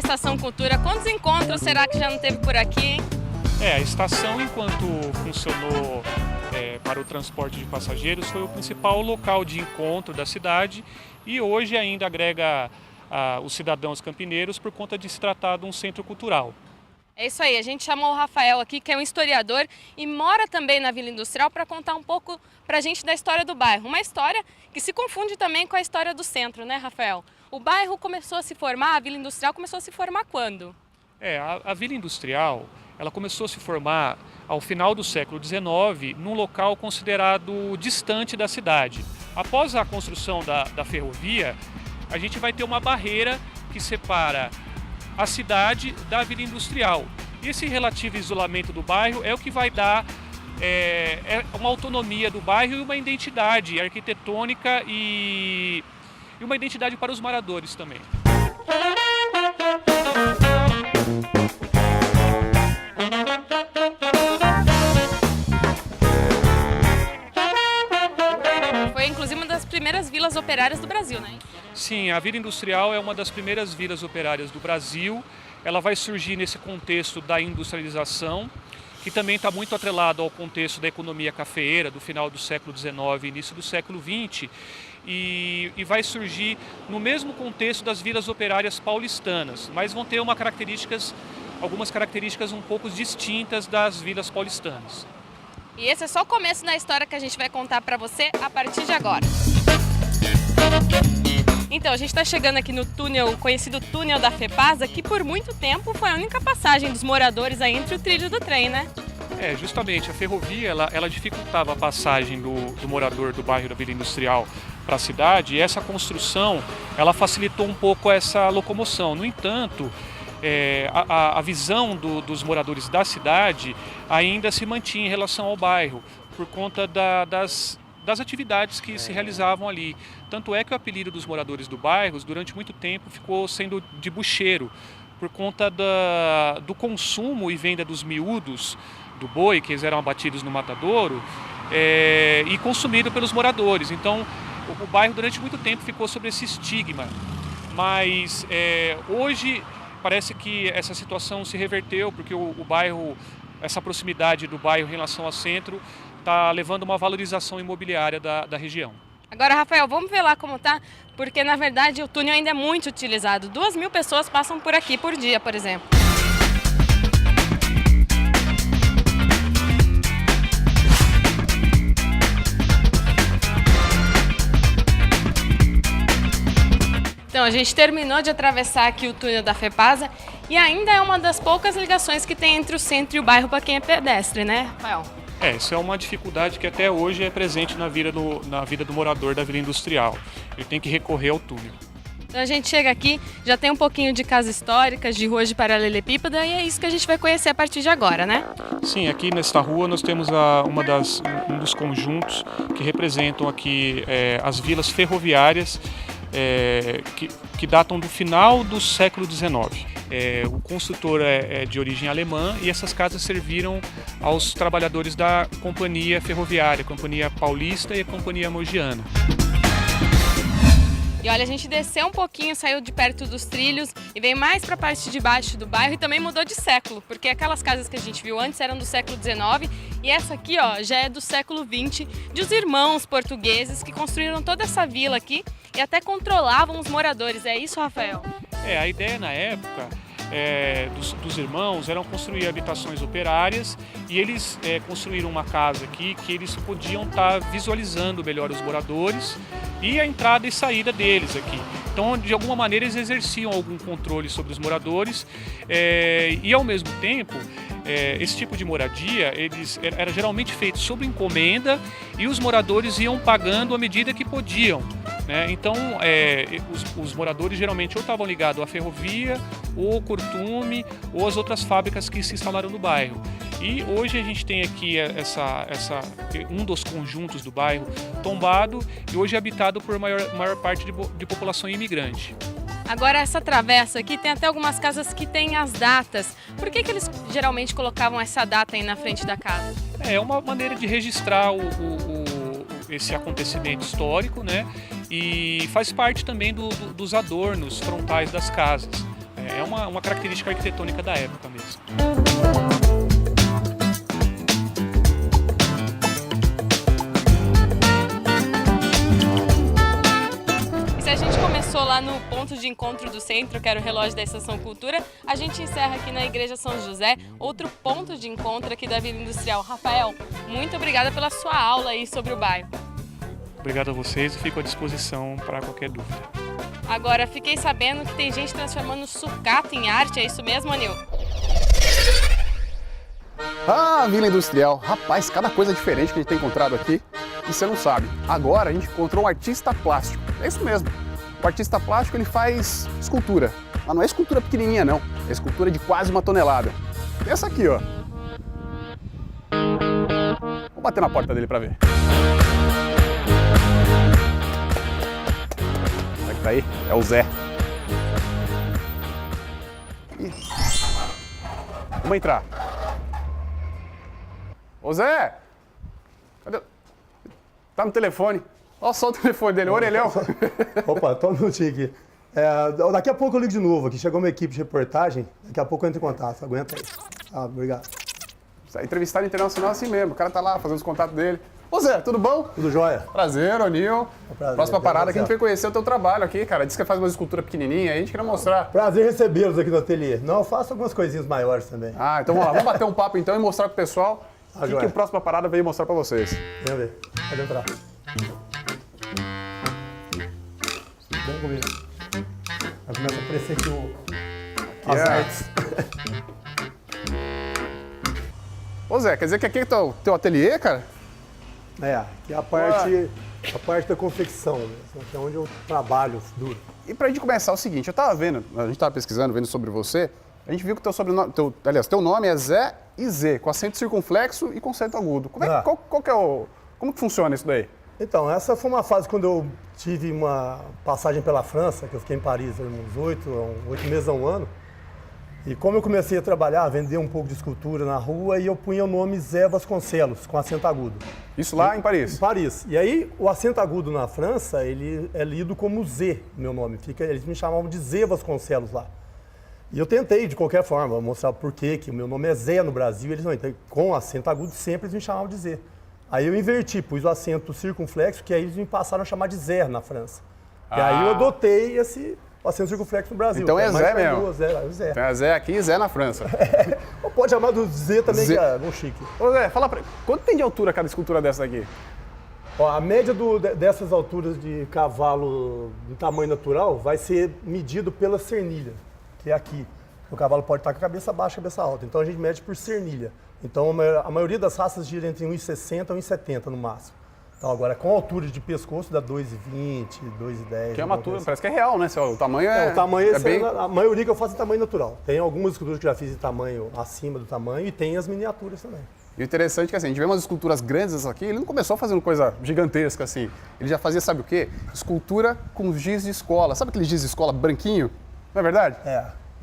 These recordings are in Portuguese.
Estação Cultura. Quantos encontros será que já não teve por aqui, hein? A estação, enquanto funcionou para o transporte de passageiros, foi o principal local de encontro da cidade e hoje ainda agrega os cidadãos campineiros por conta de se tratar de um centro cultural. É isso aí, a gente chamou o Rafael aqui, que é um historiador e mora também na Vila Industrial, para contar um pouco para a gente da história do bairro. Uma história que se confunde também com a história do centro, né, Rafael? O bairro começou a se formar, a Vila Industrial começou a se formar quando? A Vila Industrial, ela começou a se formar ao final do século XIX, num local considerado distante da cidade. Após a construção da ferrovia, a gente vai ter uma barreira que separa a cidade da Vila Industrial. E esse relativo isolamento do bairro é o que vai dar uma autonomia do bairro e uma identidade arquitetônica e uma identidade para os moradores também. Foi inclusive uma das primeiras vilas operárias do Brasil, né? Sim, a Vila Industrial é uma das primeiras vilas operárias do Brasil. Ela vai surgir nesse contexto da industrialização, que também está muito atrelado ao contexto da economia cafeeira do final do século XIX e início do século XX, e vai surgir no mesmo contexto das vilas operárias paulistanas, mas vão ter algumas características um pouco distintas das vilas paulistanas. E esse é só o começo da história que a gente vai contar para você a partir de agora. Então, a gente está chegando aqui no túnel, conhecido túnel da FEPASA, que por muito tempo foi a única passagem dos moradores aí entre o trilho do trem, né? Justamente, a ferrovia ela dificultava a passagem do morador do bairro da Vila Industrial para a cidade, e essa construção ela facilitou um pouco essa locomoção. No entanto, a visão dos moradores da cidade ainda se mantinha em relação ao bairro, por conta das atividades que se realizavam ali. Tanto é que o apelido dos moradores do bairro, durante muito tempo, ficou sendo de bucheiro, por conta do consumo e venda dos miúdos do boi, que eles eram abatidos no matadouro, e consumido pelos moradores. Então, o bairro, durante muito tempo, ficou sob esse estigma. Mas, hoje, parece que essa situação se reverteu, porque o bairro, essa proximidade do bairro em relação ao centro, está levando uma valorização imobiliária da região. Agora, Rafael, vamos ver lá como tá, porque na verdade o túnel ainda é muito utilizado. 2.000 pessoas passam por aqui por dia, por exemplo. Então, a gente terminou de atravessar aqui o túnel da FEPASA e ainda é uma das poucas ligações que tem entre o centro e o bairro para quem é pedestre, né, Rafael? Isso é uma dificuldade que até hoje é presente na vida do morador da Vila Industrial. Ele tem que recorrer ao túnel. Então a gente chega aqui, já tem um pouquinho de casas históricas, de ruas de paralelepípedo, e é isso que a gente vai conhecer a partir de agora, né? Sim, aqui nesta rua nós temos um dos conjuntos que representam aqui as vilas ferroviárias que datam do final do século XIX. O construtor é de origem alemã e essas casas serviram aos trabalhadores da companhia ferroviária, a Companhia Paulista e a Companhia Mogiana. E olha, a gente desceu um pouquinho, saiu de perto dos trilhos e veio mais para a parte de baixo do bairro e também mudou de século, porque aquelas casas que a gente viu antes eram do século XIX e essa aqui, ó, já é do século XX, de os irmãos portugueses que construíram toda essa vila aqui e até controlavam os moradores. É isso, Rafael? A ideia na época dos irmãos eram construir habitações operárias e eles construíram uma casa aqui que eles podiam estar visualizando melhor os moradores e a entrada e saída deles aqui. Então, de alguma maneira, eles exerciam algum controle sobre os moradores e, ao mesmo tempo, esse tipo de moradia era geralmente feito sob encomenda e os moradores iam pagando à medida que podiam. Então, os moradores geralmente ou estavam ligados à ferrovia, ou ao curtume, ou às outras fábricas que se instalaram no bairro. E hoje a gente tem aqui um dos conjuntos do bairro tombado e hoje é habitado por maior parte de população imigrante. Agora, essa travessa aqui tem até algumas casas que têm as datas. Por que eles geralmente colocavam essa data aí na frente da casa? É uma maneira de registrar esse acontecimento histórico, né? E faz parte também dos adornos frontais das casas. É uma característica arquitetônica da época mesmo. Se a gente começou lá no ponto de encontro do centro, que era o relógio da Estação Cultura, a gente encerra aqui na Igreja São José, outro ponto de encontro aqui da Vila Industrial. Rafael, muito obrigada pela sua aula aí sobre o bairro. Obrigado a vocês e fico à disposição para qualquer dúvida. Agora, fiquei sabendo que tem gente transformando sucata em arte, é isso mesmo, Anil? Ah, Vila Industrial. Rapaz, cada coisa diferente que a gente tem encontrado aqui. E você não sabe. Agora a gente encontrou um artista plástico. É isso mesmo. O artista plástico ele faz escultura. Mas não é escultura pequenininha, não. É escultura de quase 1 tonelada. Essa aqui, ó. Vou bater na porta dele pra ver. Será que tá aí? É o Zé. Ih. Vamos entrar. Ô Zé! Cadê? Tá no telefone. Olha só o telefone dele, o orelhão. Opa, toma um minutinho aqui. Daqui a pouco eu ligo de novo aqui. Chegou uma equipe de reportagem, daqui a pouco eu entro em contato. Aguenta aí. Obrigado. Entrevistado internacional assim mesmo. O cara tá lá fazendo os contatos dele. Ô Zé, tudo bom? Tudo jóia? Prazer, O'Neill. Prazer, Próxima parada que a gente veio conhecer o teu trabalho aqui, cara. Diz que faz uma escultura pequenininha, aí a gente queria mostrar. Prazer recebê-los aqui no ateliê. Não, eu faço algumas coisinhas maiores também. Ah, então vamos lá. Vamos bater um papo então e mostrar pro pessoal o que joia. a próxima parada veio mostrar pra vocês. Vem ver. Pode entrar. Vamos comigo. Aí começa a aparecer aqui as artes. Ô Zé, quer dizer que aqui é o teu ateliê, cara? Que é a parte da confecção, né? Que é onde eu trabalho duro. E pra gente começar, é o seguinte, eu tava vendo, a gente tava pesquisando, vendo sobre você, a gente viu que teu sobrenome, teu nome é Zé e Z, com acento circunflexo e com acento agudo. Como que funciona isso daí? Então, essa foi uma fase quando eu tive uma passagem pela França, que eu fiquei em Paris uns 8 meses a 1 ano. E como eu comecei a trabalhar, a vender um pouco de escultura na rua, e eu punha o nome Zé Vasconcelos, com acento agudo. Isso lá em Paris? Em Paris. E aí, o acento agudo na França, ele é lido como Z, meu nome. Eles me chamavam de Zé Vasconcelos lá. E eu tentei, de qualquer forma, mostrar por que o meu nome é Zé no Brasil. Eles não, então, com acento agudo, sempre eles me chamavam de Zé. Aí eu inverti, pus o acento circunflexo, que aí eles me passaram a chamar de Zé na França. E aí eu adotei o acento circunflexo no Brasil. Então é Zé mesmo? Zé. Então é Zé aqui e Zé na França. Pode chamar do Zé também, Zé. Que é um chique. Ô Zé, fala pra mim, quanto tem de altura cada escultura dessa aqui? A média dessas alturas de cavalo de tamanho natural vai ser medido pela cernilha, que é aqui. O cavalo pode estar com a cabeça baixa e a cabeça alta. Então a gente mede por cernilha. Então a maioria das raças gira entre 1,60 e 1,70 no máximo. Então agora com altura de pescoço dá 2,20, 2,10. Que é uma altura, parece que é real, né? O tamanho o tamanho bem... A maioria que eu faço em tamanho natural. Tem algumas esculturas que já fiz em tamanho acima do tamanho e tem as miniaturas também. E o interessante é que assim, a gente vê umas esculturas grandes aqui, ele não começou fazendo coisa gigantesca assim. Ele já fazia, sabe o quê? Escultura com giz de escola. Sabe aquele giz de escola branquinho? Não é verdade?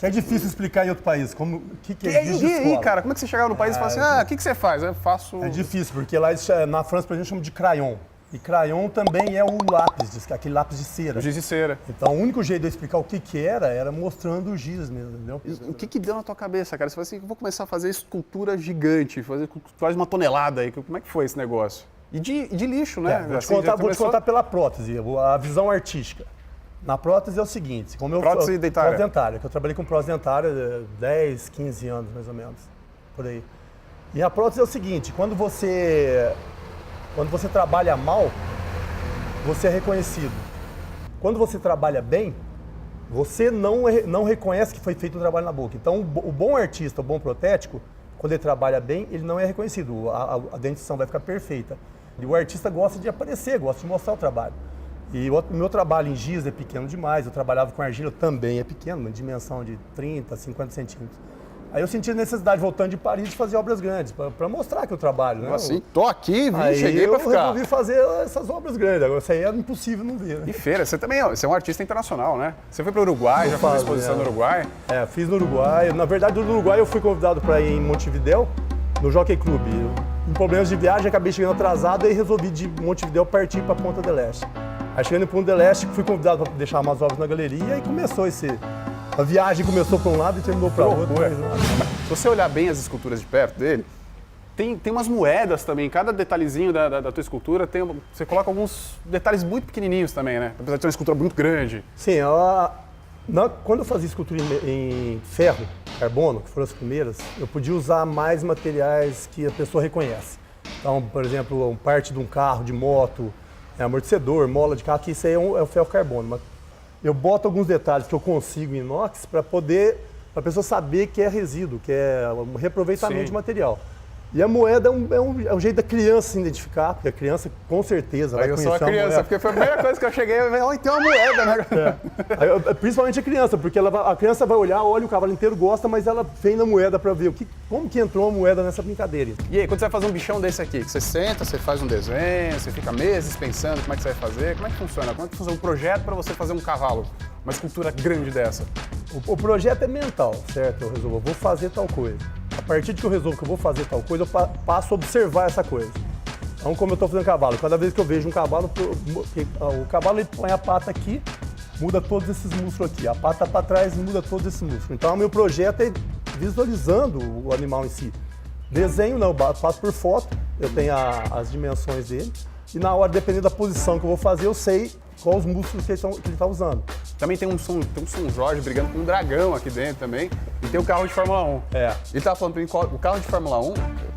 É difícil explicar em outro país o que é giz de escola. E aí, cara, como é que você chegava no país e falava assim, o que você faz? Eu faço... É difícil, porque lá na França, por exemplo, chamam de crayon. E crayon também é o lápis, aquele lápis de cera. O giz de cera. Então, o único jeito de eu explicar o que era mostrando o giz mesmo, entendeu? O que deu na tua cabeça, cara? Você falou assim, vou começar a fazer escultura gigante, fazer quase 1 tonelada aí. Como é que foi esse negócio? E de lixo, né? Vou te contar pela prótese, a visão artística. Na prótese é o seguinte, prótese dentária. Prótese dentária, que eu trabalhei com prótese dentária 10, 15 anos, mais ou menos, por aí. E a prótese é o seguinte, quando você trabalha mal, você é reconhecido. Quando você trabalha bem, você não reconhece que foi feito um trabalho na boca. Então, o bom artista, o bom protético, quando ele trabalha bem, ele não é reconhecido. A dentição vai ficar perfeita. E o artista gosta de aparecer, gosta de mostrar o trabalho. E o meu trabalho em giz é pequeno demais. Eu trabalhava com argila, também é pequeno, uma dimensão de 30, 50 centímetros. Aí eu senti a necessidade, voltando de Paris, de fazer obras grandes, para mostrar que eu trabalho, né? Assim, tô aqui, cheguei para ficar. Aí eu resolvi fazer essas obras grandes. Agora, isso aí era impossível não ver, né? E feira, você é um artista internacional, né? Você foi para o Uruguai, já fez exposição no Uruguai? Fiz no Uruguai. Na verdade, no Uruguai eu fui convidado para ir em Montevidéu, no Jockey Club. Em problemas de viagem, acabei chegando atrasado e resolvi de Montevidéu partir para Ponta del Este. Aí chegando em Ponta del Este, fui convidado para deixar umas obras na galeria e começou essa A viagem começou para um lado e terminou para outro. Mas... Se você olhar bem as esculturas de perto dele, tem umas moedas também. Cada detalhezinho da tua escultura, você coloca alguns detalhes muito pequenininhos também, né? Apesar de ter uma escultura muito grande. Sim, quando eu fazia escultura em ferro, carbono, que foram as primeiras, eu podia usar mais materiais que a pessoa reconhece. Então, por exemplo, parte de um carro, de moto, amortecedor, mola de carro, que isso aí é o ferro carbono. Mas eu boto alguns detalhes que eu consigo em inox para a pessoa saber que é resíduo, que é um reaproveitamento de material. E a moeda é um jeito da criança se identificar, porque a criança com certeza vai conhecer a moeda. Eu sou a criança, porque foi a primeira coisa que eu cheguei e falei, tem uma moeda, né? Principalmente a criança, porque a criança vai olhar, olha o cavalo inteiro, gosta, mas ela vem na moeda para ver como que entrou a moeda nessa brincadeira. E aí, quando você vai fazer um bichão desse aqui, que você senta, você faz um desenho, você fica meses pensando como é que você vai fazer, como é que funciona? Como é que funciona um projeto para você fazer um cavalo, uma escultura grande dessa? O projeto é mental, certo? Eu resolvo, eu vou fazer tal coisa. A partir de que eu resolvo que eu vou fazer tal coisa, eu passo a observar essa coisa. Então, como eu estou fazendo cavalo, cada vez que eu vejo um cavalo, o cavalo ele põe a pata aqui, muda todos esses músculos aqui. A pata para trás muda todos esses músculos. Então, o meu projeto é visualizando o animal em si. Desenho não, eu passo por foto, eu tenho as dimensões dele. E na hora, dependendo da posição que eu vou fazer, eu sei quais os músculos que ele está usando. Também tem um São Jorge brigando com um dragão aqui dentro também. E tem o carro de Fórmula 1. Ele tava falando pra mim, o carro de Fórmula 1,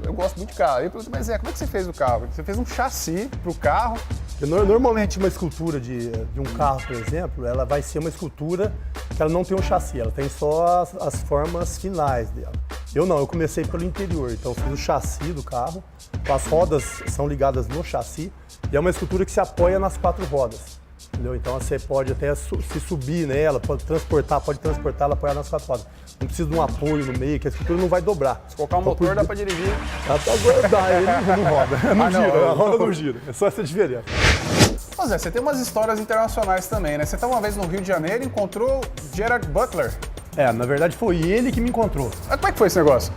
eu gosto muito de carro. Aí eu perguntei, mas como é que você fez o carro? Você fez um chassi pro carro? Normalmente uma escultura de um carro, por exemplo, ela vai ser uma escultura que ela não tem um chassi, ela tem só as formas finais dela. Eu comecei pelo interior, então eu fiz o chassi do carro, as rodas são ligadas no chassi e é uma escultura que se apoia nas 4 rodas. Entendeu? Então você pode até se subir nela, pode transportar ela apoiar nas 4 rodas. Não precisa de um apoio no meio, que a escultura não vai dobrar. Se colocar um motor, dá para dirigir. Ele não roda, não gira, a roda não gira. É só essa diferença. Mas você tem umas histórias internacionais também, né? Você estava uma vez no Rio de Janeiro e encontrou Gerard Butler. Na verdade foi ele que me encontrou. Mas como é que foi esse negócio?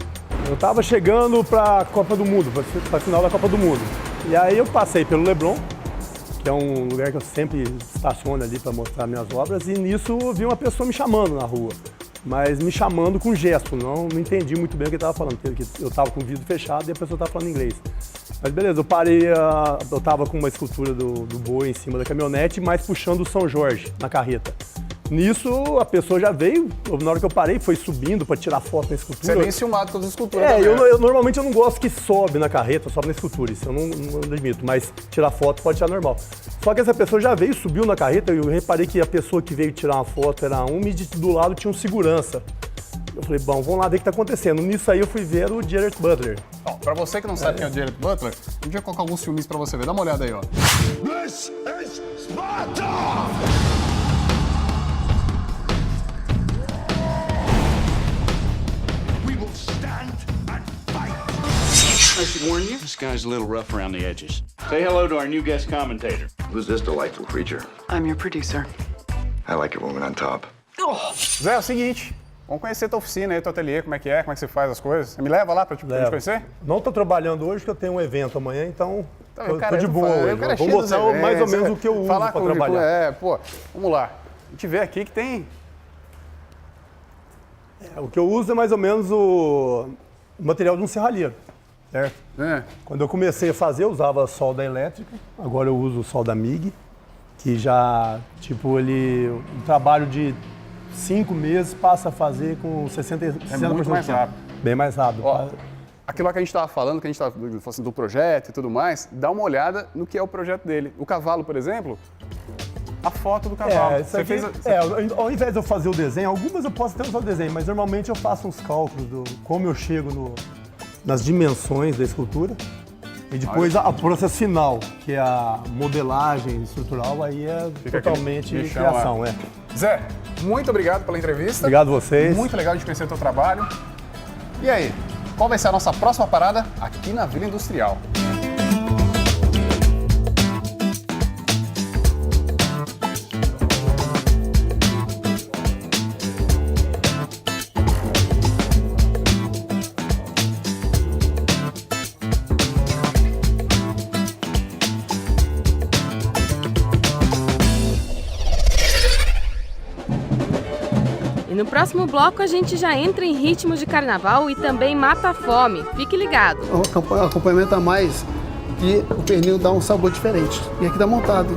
Eu estava chegando para a Copa do Mundo, para a final da Copa do Mundo. E aí eu passei pelo Leblon, que é um lugar que eu sempre estaciono ali para mostrar minhas obras, e nisso eu vi uma pessoa me chamando na rua, mas me chamando com gesto, não entendi muito bem o que ele estava falando, porque eu estava com o vidro fechado e a pessoa estava falando inglês. Mas beleza, eu parei, eu estava com uma escultura do boi em cima da caminhonete, mas puxando o São Jorge na carreta. Nisso, a pessoa já veio, na hora que eu parei, foi subindo para tirar foto na escultura. Você é bem enciumado com as esculturas. Normalmente eu não gosto que sobe na carreta, sobe na escultura, isso eu não admito, mas tirar foto pode tirar normal. Só que essa pessoa já veio, subiu na carreta, e eu reparei que a pessoa que veio tirar uma foto era e do lado tinha um segurança. Eu falei, bom, vamos lá ver o que está acontecendo. Nisso aí eu fui ver o Gerard Butler. Para você que não sabe quem é o Gerard Butler, a gente vai colocar alguns filmes para você ver. Dá uma olhada aí, ó. This is Sparta! I should warn you, this guy's a little rough around the edges. Say hello to our new guest commentator. Who's this delightful creature? I'm your producer. I like your woman on top. Zé, é o seguinte, vamos conhecer tua oficina aí, teu ateliê, como é que você faz as coisas. Você me leva lá pra gente conhecer? Não tô trabalhando hoje, porque eu tenho um evento amanhã, então tô de boa hoje. Vou mostrar mais ou menos o que eu uso pra trabalhar. Vamos lá. A gente vê aqui que tem... O que eu uso é mais ou menos o material de um serralheiro. Certo? Quando eu comecei a fazer, eu usava solda elétrica, agora eu uso solda MIG, que já, um trabalho de 5 meses passa a fazer com 60% muito mais rápido. Bem mais rápido. Aquilo que a gente estava falando, que a gente estava falando do projeto e tudo mais, dá uma olhada no que é o projeto dele. O cavalo, por exemplo, a foto do cavalo. Ao invés de eu fazer o desenho, algumas eu posso até usar o desenho, mas normalmente eu faço uns cálculos de como eu chego nas dimensões da escultura. E depois o processo final, que é a modelagem estrutural, aí é totalmente criação. Zé, muito obrigado pela entrevista. Obrigado a vocês. Muito legal de conhecer o teu trabalho. E aí, qual vai ser a nossa próxima parada aqui na Vila Industrial? no próximo bloco a gente já entra em ritmo de carnaval e também mata a fome. Fique ligado. É um acompanhamento a mais e o pernil dá um sabor diferente. E aqui dá montado.